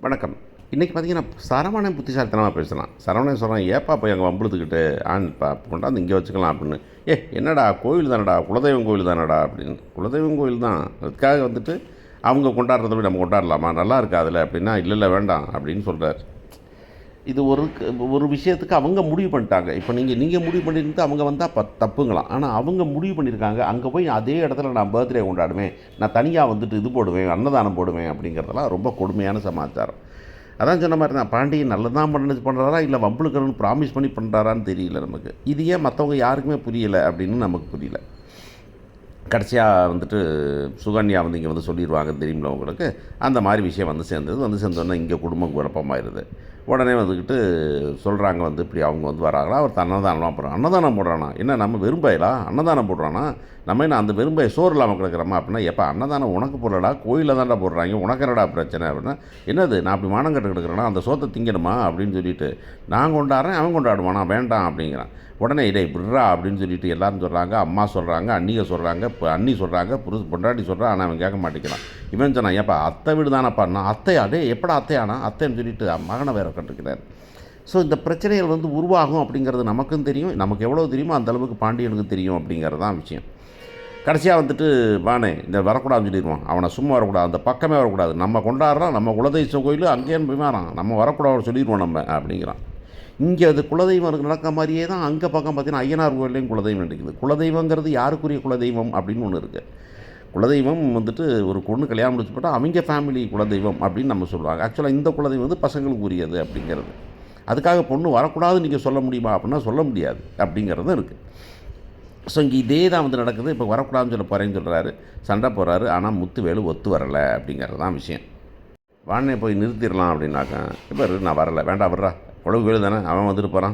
வணக்கம். இன்றைக்கி பார்த்தீங்கன்னா, சரவணன் புத்திசாலித்தனமா பேசலாம். சரவணன் சொல்கிறான், "ஏப்பா போய் அங்கே வம்பிழுத்துக்கிட்டு கொண்டாந்து இங்கே வச்சுக்கலாம்" அப்படின்னு. என்னடா கோவில் தானடா, குலதெய்வம் கோவில் தானடா" அப்படின்னு. குலதெய்வம் கோவில் தான், அதுக்காக வந்துட்டு அவங்க கொண்டாடுறத விட நம்ம கொண்டாடலாமா, நல்லா இருக்கா அதில் அப்படின்னா, இல்லை இல்லை வேண்டாம் அப்படின்னு சொல்கிறார். இது ஒரு விஷயத்துக்கு அவங்க முடிவு பண்ணிட்டாங்க. இப்போ நீங்கள் முடிவு பண்ணியிருந்து அவங்க வந்தால் தப்புங்களாம். ஆனால் அவங்க முடிவு பண்ணியிருக்காங்க, அங்கே போய் அதே இடத்துல நான் பர்த்டே கொண்டாடுவேன், நான் தனியாக வந்துட்டு இது போடுவேன், அன்னதானம் போடுவேன் அப்படிங்கிறதெல்லாம் ரொம்ப கொடுமையான சமாச்சாரம். அதான் சொன்ன மாதிரி தான், பாண்டியன் நல்லதான் பண்ணுறாரா இல்லை வம்புழுக்கணும்னு ப்ராமிஸ் பண்ணி பண்ணுறாரான்னு தெரியல நமக்கு. இது ஏன் மற்றவங்க யாருக்குமே புரியலை அப்படின்னு நமக்கு புரியல. கடைசியாக வந்துட்டு சுகன்யா வந்து இங்கே வந்து சொல்லிடுவாங்க தெரியுமில்ல உங்களுக்கு. அந்த மாதிரி விஷயம் வந்து சேர்ந்தோன்னே இங்கே குடும்பம் குழப்பமாயிருது. உடனே வந்துக்கிட்டு சொல்கிறாங்க, வந்து இப்படி அவங்க வந்து வராங்களா, அவர் அன்னதானம்லாம் போடுறான். அன்னதானம் போடுறானா, என்ன நம்ம வெறும்பாயிலா அன்னதானம் போடுறானா, நம்ம என்ன அந்த வெறும்பாய் சோறு இல்லாமல் கிடக்கிறோமா அப்படின்னா, எப்போ அன்னதானம் உனக்கு போடலடா, கோயிலில் தான்டா போடுறாங்க, உனக்கு என்னடா பிரச்சனை அப்படின்னா, என்னது நான் அப்படி மானம் கட்டு கிடக்கிறேன்னா அந்த சோத்தை திங்கணுமா அப்படின்னு சொல்லிட்டு நான் கொண்டாடுறேன், அவன் கொண்டாடுவானா வேண்டாம் அப்படிங்கிறான். உடனே இடை விட்றா அப்படின்னு சொல்லிட்டு எல்லாரும் சொல்கிறாங்க, அம்மா சொல்கிறாங்க, அண்ணியை சொல்கிறாங்க, இப்போ அண்ணி சொல்கிறாங்க, பொண்டாட்டி சொல்கிறான். ஆனால் அவன் கேட்க மாட்டேங்கிறான். இவன் சொன்னான், ஏப்பா அத்தை வீடு தானப்பா, நான் அத்தையா, எப்படா அத்தையானா அத்தைன்னு சொல்லிட்டு மகனை வேற கட்டுக்கிறார். ஸோ இந்த பிரச்சனைகள் வந்து உருவாகும் அப்படிங்கிறது நமக்கும் தெரியும், நமக்கு எவ்வளோ தெரியுமோ அந்த அளவுக்கு பாண்டியனுக்கு தெரியும் அப்படிங்கிறது தான் விஷயம். கடைசியாக வந்துட்டு வானே இந்த வரக்கூடாதுன்னு சொல்லிடுவான். அவனை சும்மா வரக்கூடாது, அந்த பக்கமே வரக்கூடாது, நம்ம கொண்டாடுறோம், நம்ம குலதெய்வ கோயில் அங்கேயும் போய் மாறான், நம்ம வரக்கூடாது சொல்லிடுவோம் நம்ம அப்படிங்கிறான். இங்கே அது குலதெய்வம் நடக்க மாதிரியே தான் அங்கே பக்கம் பார்த்தீங்கன்னா ஐயனார் கோயிலையும் குலதெய்வம் இருக்குது. குலதெய்வங்கிறது யாருக்குரிய குலதெய்வம் அப்படின்னு ஒன்று இருக்குது. குலதெய்வம் வந்துட்டு ஒரு பொண்ணு கல்யாணம் முடிச்சு போட்டால் அவங்க ஃபேமிலி குலதெய்வம் அப்படின்னு நம்ம சொல்லுவாங்க. ஆக்சுவலாக இந்த குலதெய்வம் வந்து பசங்களுக்கு உரியது அப்படிங்கிறது. அதுக்காக பொண்ணு வரக்கூடாதுன்னு நீங்கள் சொல்ல முடியுமா அப்படின்னா சொல்ல முடியாது அப்படிங்கிறதும் இருக்குது. ஸோ இங்கே இதே தான் வந்து நடக்குது. இப்போ வரக்கூடாதுன்னு சொல்ல போகிறேன்னு சொல்கிறாரு, சண்டை போகிறாரு. ஆனால் முத்துவேலு ஒத்து வரலை அப்படிங்கிறது தான் விஷயம். வானே போய் நிறுத்திடலாம் அப்படின்னாக்கா, இப்போ நான் வரலை, வேண்டாம் விட்றா, உழவு வேலு தானே, அவன் வந்துட்டு போகிறான்,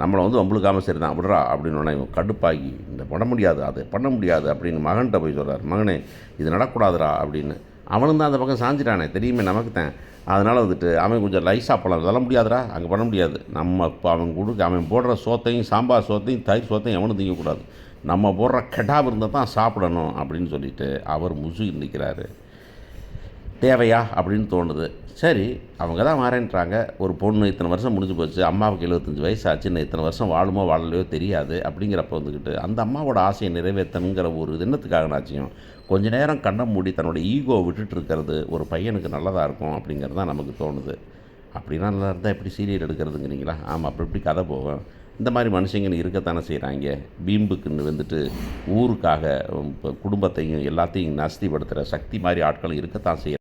நம்மளை வந்து வம்புழுக்காமல் சரி தான் விட்றா அப்படின்னு உடனே இவன் கடுப்பாகி, இந்த பண்ண முடியாது, அது பண்ண முடியாது அப்படின்னு மகன்கிட்ட போய் சொல்கிறார், மகனே இது நடக்கூடாதுரா அப்படின்னு. அவனும் தான் அந்த பக்கம் சாஞ்சிட்டானே, தெரியுமே நமக்கு தான். அதனால் வந்துட்டு அவன் கொஞ்சம் லைஸாக போகலாம், அதெல்லாம் முடியாதுரா, அங்கே பண்ண முடியாது, நம்ம இப்போ அவன் போடுற சோத்தையும் சாம்பார் சோத்தையும் தயிர் சோத்தையும் எவனும் திங்கக்கூடாது, நம்ம போடுற கெட்டாப் இருந்தால் தான் சாப்பிடணும் அப்படின்னு சொல்லிட்டு அவர் முசுகி நிற்கிறாரு. தேவையா அப்படின்னு தோணுது. சரி, அவங்க தான் மாறேன்றாங்க. ஒரு பொண்ணு இத்தனை வருஷம் முடிஞ்சு போச்சு, அம்மாவுக்கு 75 வயசு ஆச்சு, இன்னும் இத்தனை வருஷம் வாழுமோ வாழலையோ தெரியாது அப்படிங்கிறப்ப வந்துக்கிட்டு அந்த அம்மாவோட ஆசையை நிறைவேற்றணுங்கிற ஒரு எண்ணத்துக்காகனாச்சியும் கொஞ்ச நேரம் கண்ணை மூடி தன்னோட ஈகோவை விட்டுட்டு இருக்கிறது ஒரு பையனுக்கு நல்லதாக இருக்கும் அப்படிங்கிறது தான் நமக்கு தோணுது. அப்படின்னா நல்லா இருந்தால் எப்படி சீரியல் எடுக்கிறதுங்கிறீங்களா? ஆமாம், அப்படி இப்படி கதை போகும். இந்த மாதிரி மனுஷங்கன்னு இருக்கத்தானே செய்கிறாங்க. வீம்புக்குன்னு வந்துட்டு ஊருக்காக குடும்பத்தையும் எல்லாத்தையும் நஸ்திப்படுத்துகிற சக்தி மாதிரி ஆட்கள் இருக்கத்தான் செய்கிறாங்க.